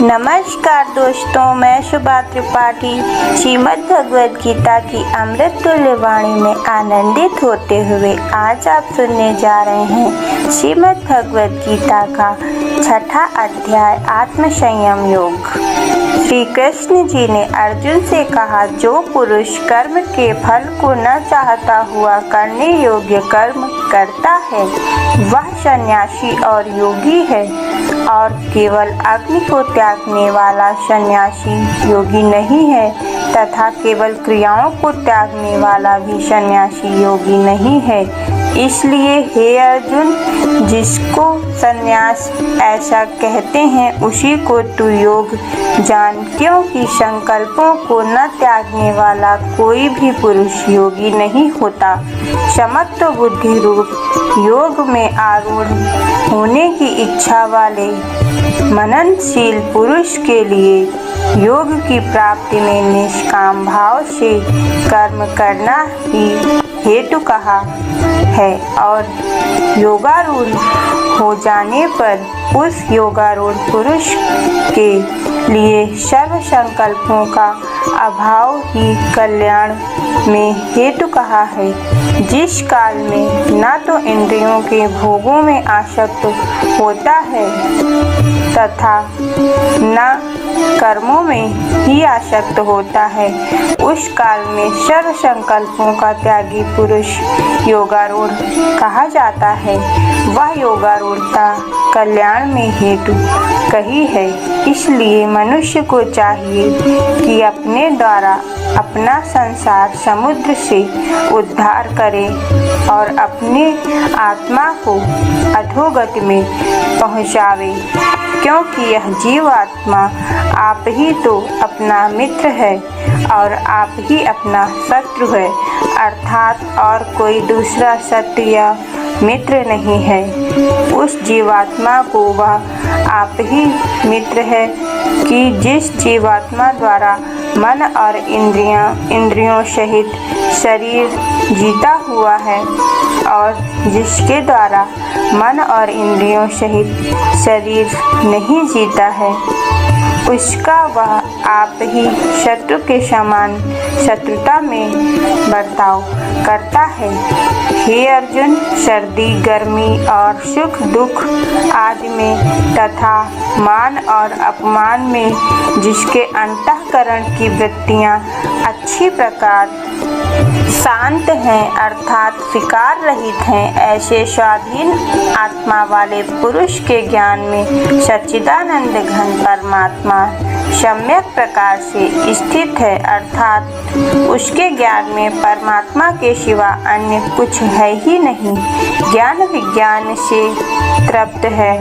नमस्कार दोस्तों, मैं शुभा त्रिपाठी श्रीमद् भगवद गीता की अमृत तुल्य वाणी में आनंदित होते हुए आज आप सुनने जा रहे हैं श्रीमद् भगवद गीता का छठा अध्याय आत्म संयम योग। श्री कृष्ण जी ने अर्जुन से कहा, जो पुरुष कर्म के फल को न चाहता हुआ करने योग्य कर्म करता है वह सन्यासी और योगी है, और केवल अग्नि को त्यागने वाला सन्यासी योगी नहीं है तथा केवल क्रियाओं को त्यागने वाला भी सन्यासी योगी नहीं है। इसलिए हे अर्जुन, जिसको सन्यास ऐसा कहते हैं उसी को तू योग जान, क्योंकि संकल्पों को न त्यागने वाला कोई भी पुरुष योगी नहीं होता। समत्व बुद्धि रूप योग में आरूढ़ होने की इच्छा वाले मननशील पुरुष के लिए योग की प्राप्ति में निष्काम भाव से कर्म करना ही हेतु कहा है, और योगारूढ़ हो जाने पर उस योगारूढ़ पुरुष के लिए सर्व संकल्पों का अभाव ही कल्याण में हेतु कहा है। जिस काल में न तो इंद्रियों के भोगों में आसक्त होता है तथा न कर्मों में ही आसक्त होता है, उस काल में सर्व संकल्पों का त्यागी पुरुष योगारूढ़ कहा जाता है। वह योगारूढ़ता कल्याण में हेतु कही है। इसलिए मनुष्य को चाहिए कि अपने द्वारा अपना संसार समुद्र से उद्धार करे और अपने आत्मा को अधोगति में पहुँचावे, क्योंकि यह जीवात्मा आप ही तो अपना मित्र है और आप ही अपना शत्रु है, अर्थात और कोई दूसरा शत्रु या मित्र नहीं है। उस जीवात्मा को वह आप ही मित्र है कि जिस जीवात्मा द्वारा मन और इंद्रियों सहित शरीर जीता हुआ है, और जिसके द्वारा मन और इंद्रियों सहित शरीर नहीं जीता है, उसका वह आप ही शत्रु के समान शत्रुता में बर्ताव करता है। हे अर्जुन, सर्दी गर्मी और सुख दुख आदि में तथा मान और अपमान में जिसके अंतःकरण की वृत्तियाँ अच्छी प्रकार शांत हैं अर्थात विकार रहित हैं, ऐसे स्वाधीन आत्मा वाले पुरुष के ज्ञान में सच्चिदानंद घन परमात्मा सम्यक प्रकार से स्थित है, अर्थात उसके ज्ञान में परमात्मा के सिवा अन्य कुछ है ही नहीं। ज्ञान विज्ञान से तृप्त है,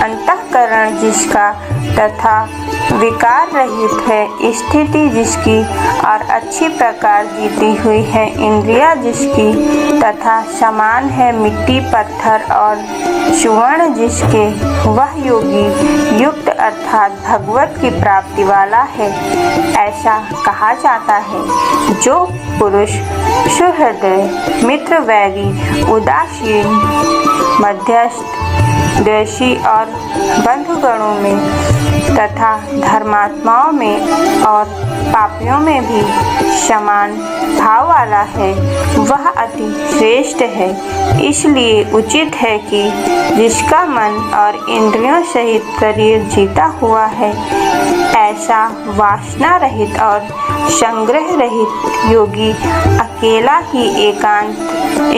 अंतःकरण जिसका तथा विकार रहित है, स्थिति जिसकी और अच्छी प्रकार जीती हुई है, इंद्रिया जिसकी तथा समान है मिट्टी पत्थर और सुवर्ण जिसके, वह योगी युक्त अर्थात भगवत की प्राप्ति वाला है। ऐसा कहा जाता है। जो पुरुष सुहृदय मित्र वैरी उदासीन मध्यस्थ द्वेषी और बंधुगणों में तथा धर्मात्माओं में और पापियों में भी समान भाव वाला है, वह अति श्रेष्ठ है। इसलिए उचित है कि जिसका मन और इंद्रियों सहित शरीर जीता हुआ है, ऐसा वासना रहित और संग्रह रहित योगी अकेला ही एकांत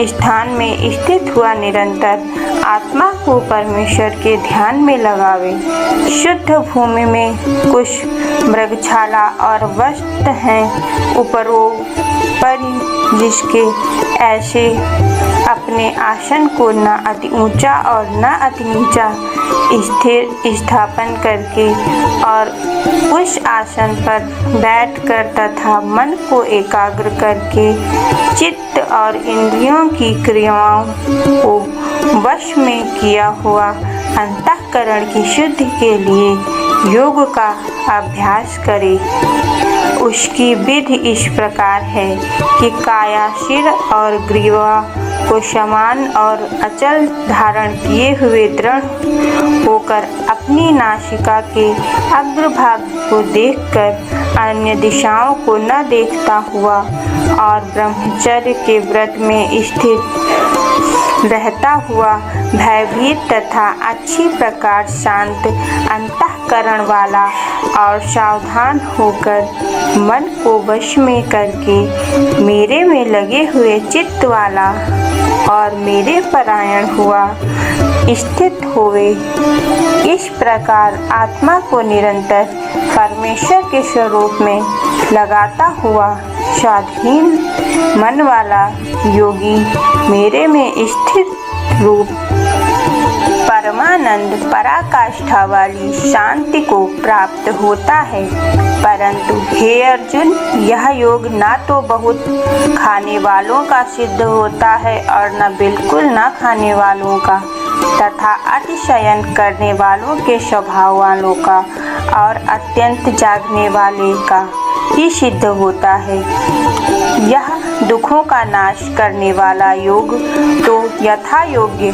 स्थान में स्थित हुआ निरंतर आत्मा को परमेश्वर के ध्यान में लगावे। शुद्ध भूमि में कुछ मृगशाला और वस्त हैं उपरोपरि, जिसके ऐसे अपने आसन को न अति ऊंचा और न अति नीचा स्थिर स्थापन करके और उस आसन पर बैठकर तथा मन को एकाग्र करके चित्त और इंद्रियों की क्रियाओं को वश में किया हुआ अंतःकरण की शुद्धि के लिए योग का अभ्यास करे। उसकी विधि इस प्रकार है कि काया, सिर और ग्रीवा को समान और अचल धारण किए हुए दृढ़ होकर अपनी नासिका के अग्रभाग को देखकर अन्य दिशाओं को न देखता हुआ और ब्रह्मचर्य के व्रत में स्थित रहता हुआ भयभीत तथा अच्छी प्रकार शांत अंतःकरण वाला और सावधान होकर मन को वश में करके मेरे में लगे हुए चित्त वाला और मेरे परायण हुआ स्थित होवे। इस प्रकार आत्मा को निरंतर परमेश्वर के स्वरूप में लगाता हुआ स्वाधीन मन वाला योगी मेरे में स्थित रूप परमानंद पराकाष्ठा वाली शांति को प्राप्त होता है। परंतु हे अर्जुन, यह योग ना तो बहुत खाने वालों का सिद्ध होता है और न बिल्कुल न खाने वालों का, तथा अतिशयन करने वालों के स्वभाव वालों का और अत्यंत जागने वाले का ही सिद्ध होता है। यह दुखों का नाश करने वाला योग तो यथा योग्य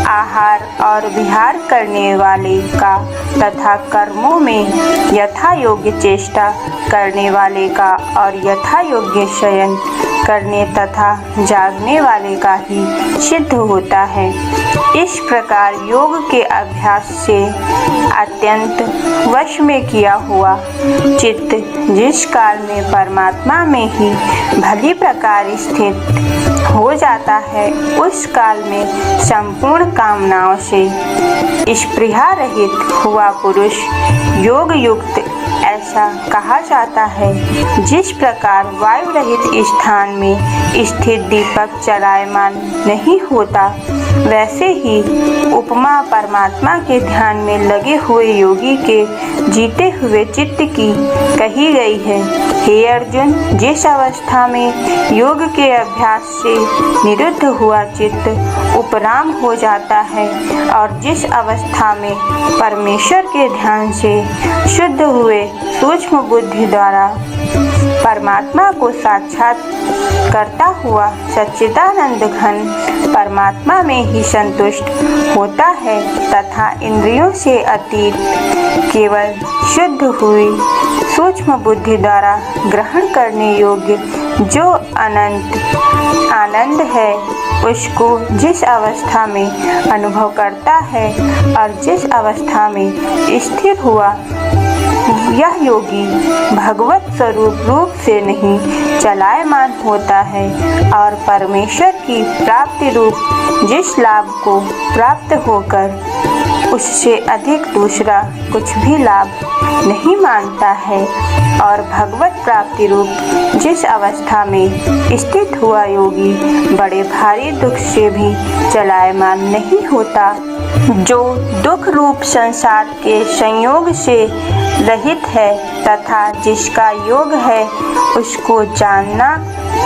आहार और विहार करने वाले का तथा कर्मों में यथा योग्य चेष्टा करने वाले का और यथा योग्य शयन करने तथा जागने वाले का ही सिद्ध होता है। इस प्रकार योग के अभ्यास से अत्यंत वश में किया हुआ चित्त जिस काल में परमात्मा में ही भली प्रकार स्थित हो जाता है, उस काल में संपूर्ण कामनाओं से स्पृहा रहित हुआ पुरुष योग युक्त ऐसा कहा जाता है। जिस प्रकार वायु रहित स्थान में स्थित दीपक चलायमान नहीं होता, वैसे ही उपमा परमात्मा के ध्यान में लगे हुए योगी के जीते हुए चित्त की कही गई है। हे अर्जुन, जिस अवस्था में योग के अभ्यास से निरुद्ध हुआ चित्त उपराम हो जाता है और जिस अवस्था में परमेश्वर के ध्यान से शुद्ध हुए सूक्ष्म बुद्धि द्वारा परमात्मा को साक्षात करता हुआ सच्चिदानंद घन परमात्मा में ही संतुष्ट होता है तथा इंद्रियों से अतीत केवल शुद्ध हुई सूक्ष्म बुद्धि द्वारा ग्रहण करने योग्य जो अनंत आनंद है, उसको जिस अवस्था में अनुभव करता है और जिस अवस्था में स्थिर हुआ यह योगी भगवत स्वरूप रूप से नहीं चलायमान होता है और परमेश्वर की प्राप्ति रूप जिस लाभ को प्राप्त होकर उससे अधिक दूसरा कुछ भी लाभ नहीं मानता है और भगवत प्राप्ति रूप जिस अवस्था में स्थित हुआ योगी बड़े भारी दुख से भी चलायमान नहीं होता, जो दुख रूप संसार के संयोग से रहित है तथा जिसका योग है उसको जानना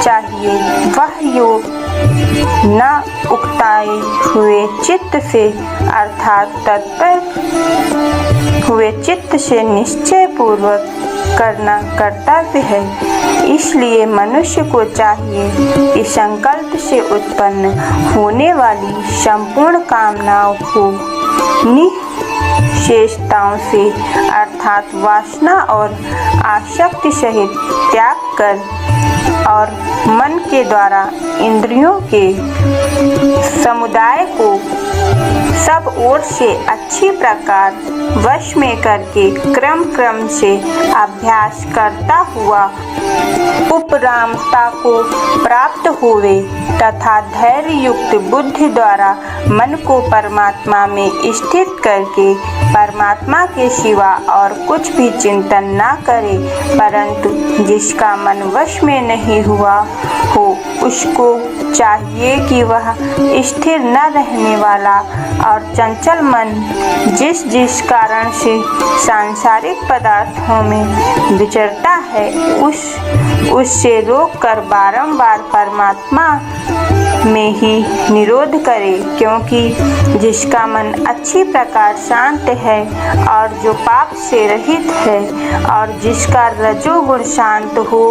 चाहिए। वह योग न उकताए हुए चित्त से अर्थात तत्पर हुए चित्त से निश्चय पूर्वक करना कर्तव्य है। इसलिए मनुष्य को चाहिए कि संकल्प से उत्पन्न होने वाली संपूर्ण कामनाओं को निःशेषताओं से अर्थात वासना और आसक्ति सहित त्याग कर और मन के द्वारा इंद्रियों के समुदाय को सब ओर से अच्छी प्रकार वश में करके क्रम से अभ्यास करता हुआ उपरामता को प्राप्त होवे तथा धैर्य युक्त बुद्धि द्वारा मन को परमात्मा में स्थित करके परमात्मा के सिवा और कुछ भी चिंतन ना करे, परंतु जिसका मन वश में नहीं हुआ हो उसको चाहिए कि वह स्थिर न रहने वाला और चंचल मन जिस कारण से सांसारिक पदार्थों में विचरता है उससे रोक कर बारंबार परमात्मा में ही निरोध करे, क्योंकि जिसका मन अच्छी प्रकार शांत है और जो पाप से रहित है और जिसका रजोगुण शांत हो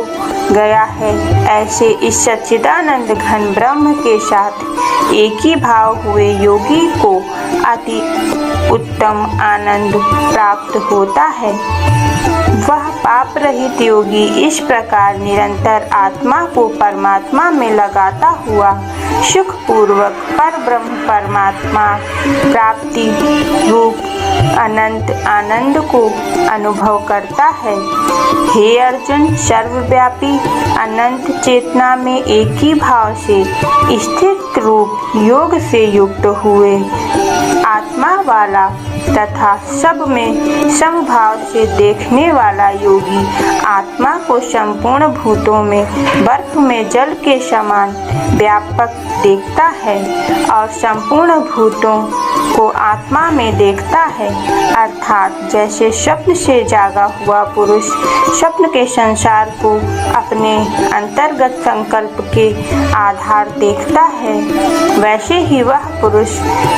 गया है, ऐसे इस सच्चिदानंद घन ब्रह्म के साथ एक ही भाव हुए योगी को अति उत्तम आनंद प्राप्त होता है। वह पाप रहित योगी इस प्रकार निरंतर आत्मा को परमात्मा में लगाता हुआ सुख पूर्वक पर ब्रह्म परमात्मा प्राप्ति रूप अनंत आनंद को अनुभव करता है। हे अर्जुन, सर्वव्यापी अनंत चेतना में एक ही भाव से स्थित रूप योग से युक्त हुए आत्मा वाला तथा सब में समभाव से देखने वाला योगी आत्मा को संपूर्ण भूतों में बर्फ में जल के समान व्यापक देखता है और संपूर्ण भूतों को आत्मा में देखता है। अर्थात जैसे स्वप्न से जागा हुआ पुरुष स्वप्न के संसार को अपने अंतर्गत संकल्प के आधार देखता है, वैसे ही वह पुरुष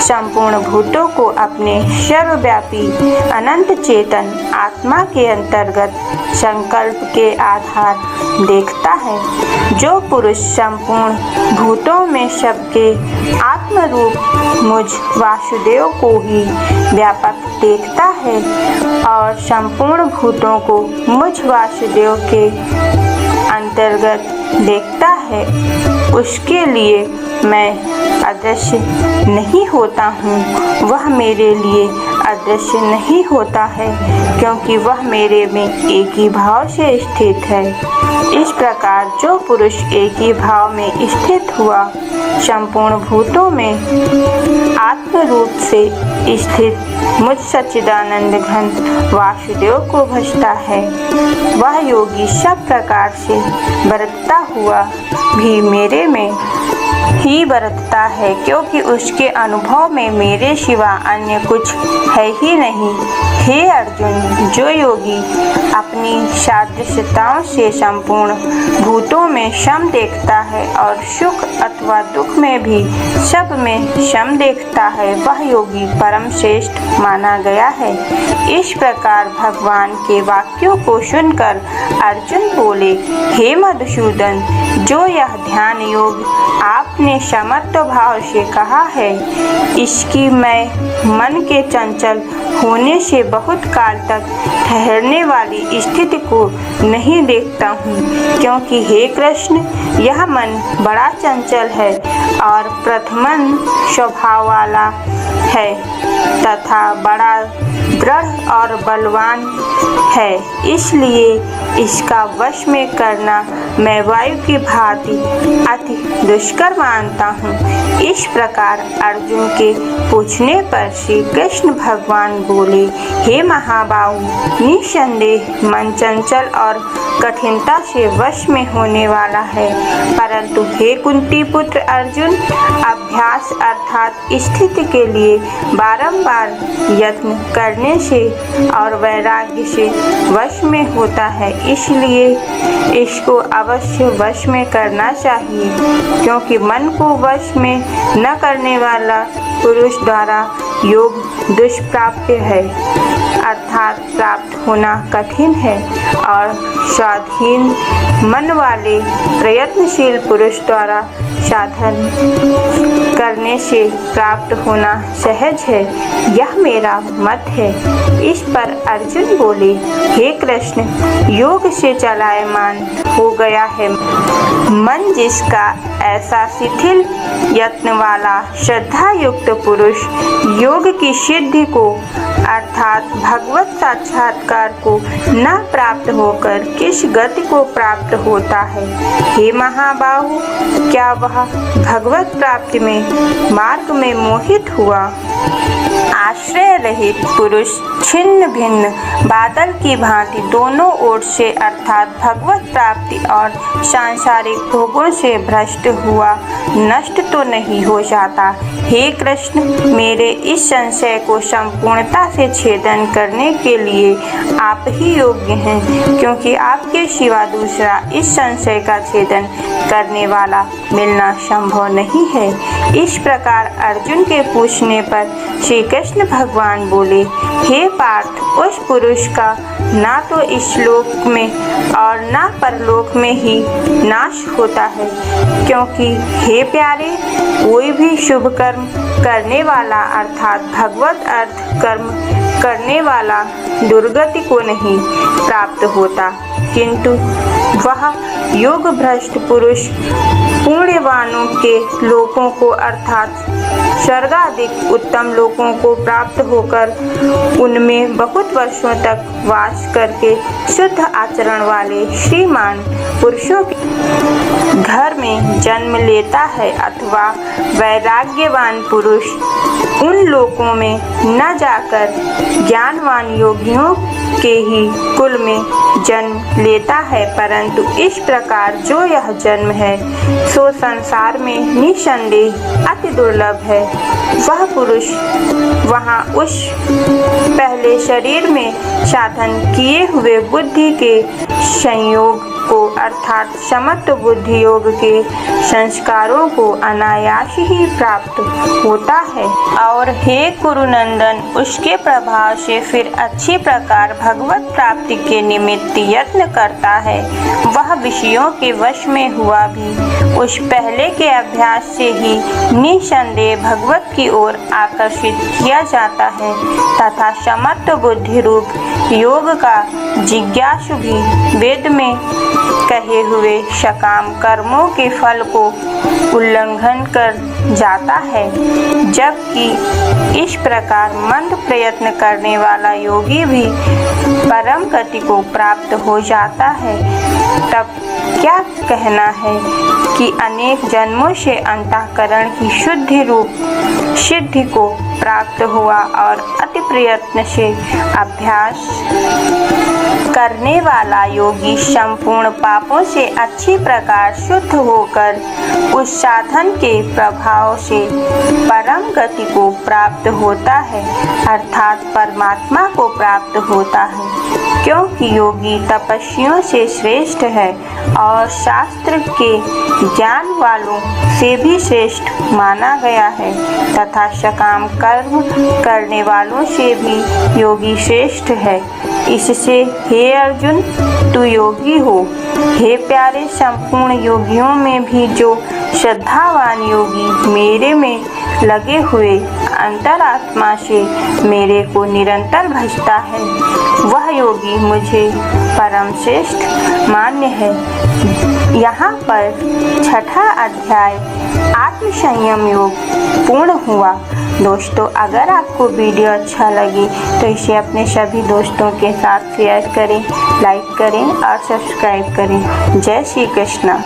संपूर्ण भूतों को अपने सर्वव्यापी अनंत चेतन आत्मा के अंतर्गत संकल्प के आधार देखता है। जो पुरुष संपूर्ण भूतों में सबके आत्मरूप मुझ वासुदेव को ही व्यापक देखता है और संपूर्ण भूतों को मुझ वासुदेव के अंतर्गत देखता है, उसके लिए मैं अदृश्य नहीं होता हूँ। वह मेरे लिए अदृश्य नहीं होता है क्योंकि वह मेरे में एक ही भाव से स्थित है। इस प्रकार जो पुरुष एक ही भाव में स्थित हुआ संपूर्ण भूतों में आत्म रूप से स्थित मुझ सच्चिदानंद घन वासुदेव को भजता है, वह योगी सब प्रकार से बरतता हुआ भी मेरे में ही बरतता है, क्योंकि उसके अनुभव में मेरे सिवा अन्य कुछ है ही नहीं। हे अर्जुन, जो योगी अपनी सादृश्यताओं से संपूर्ण भूतों में सम देखता है और सुख अथवा दुख में भी सब में सम देखता है, वह योगी परम श्रेष्ठ माना गया है। इस प्रकार भगवान के वाक्यों को सुनकर अर्जुन बोले, हे मधुसूदन, जो यह ध्यान योग आपने समत्व भाव से कहा है, इसकी मैं मन के चंचल होने से बहुत काल तक ठहरने वाली स्थिति को नहीं देखता हूँ, क्योंकि हे कृष्ण, यह मन बड़ा चंचल है और प्रथमन स्वभाव वाला है तथा बड़ा दृढ़ और बलवान है, इसलिए इसका वश में करना मैं वायु की भांति अति दुष्कर मानता हूँ। इस प्रकार अर्जुन के पूछने पर श्री कृष्ण भगवान बोले, हे महाबाहु, निसंदेह मन चंचल और कठिनता से वश में होने वाला है, परंतु हे कुंती पुत्र अर्जुन, अभ्यास अर्थात स्थिति के लिए बारंबार यत्न करने से और वैराग्य से वश में होता है, इसलिए इसको अवश्य वश में करना चाहिए, क्योंकि मन को वश में न करने वाला पुरुष द्वारा योग दुष्प्राप्य है, अर्थात प्राप्त होना कठिन है, और स्वाधीन मन वाले प्रयत्नशील पुरुष द्वारा साधन करने से प्राप्त होना सहज है। यह मेरा मत है। इस पर अर्जुन बोले, हे कृष्ण, योग से चलायमान हो गया है मन जिसका, ऐसा शिथिल यत्न वाला श्रद्धा युक्त पुरुष योग की सिद्धि को अर्थात भगवत साक्षात्कार को न प्राप्त होकर किस गति को प्राप्त होता है? हे महाबाहु, क्या वह भगवत प्राप्ति में मार्ग में मोहित हुआ आश्रय रहित पुरुष छिन्न भिन्न बादल की भांति दोनों ओर से अर्थात भगवत प्राप्ति और सांसारिक भोगों से भ्रष्ट हुआ नष्ट तो नहीं हो जाता। हे कृष्ण, मेरे इस संशय को संपूर्णता से छेदन करने के लिए आप ही योग्य हैं, क्योंकि आपके सिवा दूसरा इस संशय का छेदन करने वाला मिलना संभव नहीं है। इस प्रकार अर्जुन के पूछने पर श्री कृष्ण भगवान बोले, हे पार्थ, उस पुरुष का ना तो इस लोक में और ना परलोक में ही नाश होता है, क्योंकि हे प्यारे, कोई भी शुभ कर्म करने वाला अर्थात भगवत अर्थ कर्म करने वाला दुर्गति को नहीं प्राप्त होता, किंतु वह योग भ्रष्ट पुरुष पुण्यवानों के लोकों को अर्थात स्वर्गाधिक उत्तम लोकों को प्राप्त होकर उनमें बहुत वर्षों तक वास करके शुद्ध आचरण वाले श्रीमान पुरुषों के घर में जन्म लेता है, अथवा वैराग्यवान पुरुष उन लोकों में न जाकर ज्ञानवान योगियों के ही कुल में जन्म लेता है। परंतु इस प्रकार जो यह जन्म है सो संसार में निसंदेह अति दुर्लभ है। वह पुरुष वहाँ उस पहले शरीर में साधन किए हुए बुद्धि के संयोग को अर्थात समत्व बुद्धि योग के संस्कारों को अनायास ही प्राप्त होता है और हे कुरुनंदन, उसके प्रभाव से फिर अच्छी प्रकार भगवत प्राप्ति के निमित्त यत्न करता है। वह विषयों के वश में हुआ भी उस पहले के अभ्यास से ही निसंदेह भगवत की ओर आकर्षित किया जाता है तथा समत्व बुद्धि रूप योग का जिज्ञासु भी वेद में कहे हुए सकाम कर्मों के फल को उल्लंघन कर जाता है। जबकि इस प्रकार मंद प्रयत्न करने वाला योगी भी परम गति को प्राप्त हो जाता है। तब क्या कहना है कि अनेक जन्मों से अंतःकरण की शुद्धि रूप सिद्धि को प्राप्त हुआ और अति प्रयत्न से अभ्यास करने वाला योगी संपूर्ण पापों से अच्छी प्रकार शुद्ध होकर उस साधन के प्रभाव से परम गति को प्राप्त होता है अर्थात परमात्मा को प्राप्त होता है, क्योंकि योगी तपस्वियों से श्रेष्ठ है और शास्त्र के ज्ञान वालों से भी श्रेष्ठ माना गया है तथा सकाम कर्म करने वालों से भी योगी श्रेष्ठ है। इससे हे अर्जुन, तू योगी हो। हे प्यारे, संपूर्ण योगियों में भी जो श्रद्धावान योगी मेरे में लगे हुए अंतरात्मा से मेरे को निरंतर भजता है, वह योगी मुझे परम श्रेष्ठ मान्य है। यहाँ पर छठा अध्याय आत्मसंयम योग पूर्ण हुआ। दोस्तों, अगर आपको वीडियो अच्छा लगे तो इसे अपने सभी दोस्तों के साथ शेयर करें, लाइक करें और सब्सक्राइब करें। जय श्री कृष्ण।